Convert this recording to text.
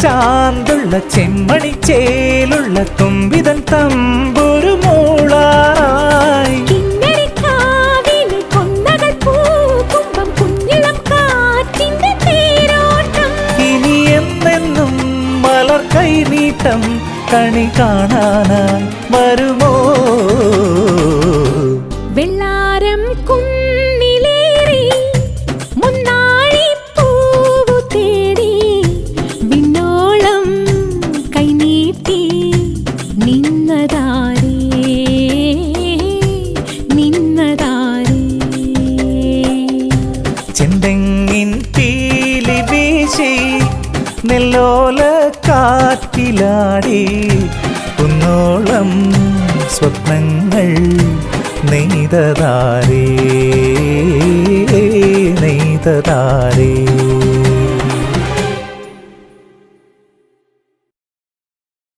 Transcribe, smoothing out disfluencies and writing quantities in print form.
ചാന്തുള്ള ചെമ്മണി ചേലുള്ള തുമ്പിതൻ തമ്പുരു മൂളായി ഇനി എന്നെന്നും മലർ കൈനീട്ടം കണി കാണാനായി വരുമോ വെള്ളാരം കുന്നിലേറി മുന്നാഴി പൂവു തേടി വിണ്ണോളം കൈനീട്ടി നിന്നതാരേ ചെന്തെങ്ങിൻ പീലി വീശി നെല്ലോല കാറ്റിലാടി കുന്നോളം സ്വപ്നങ്ങൾ നെയ്തതാരേ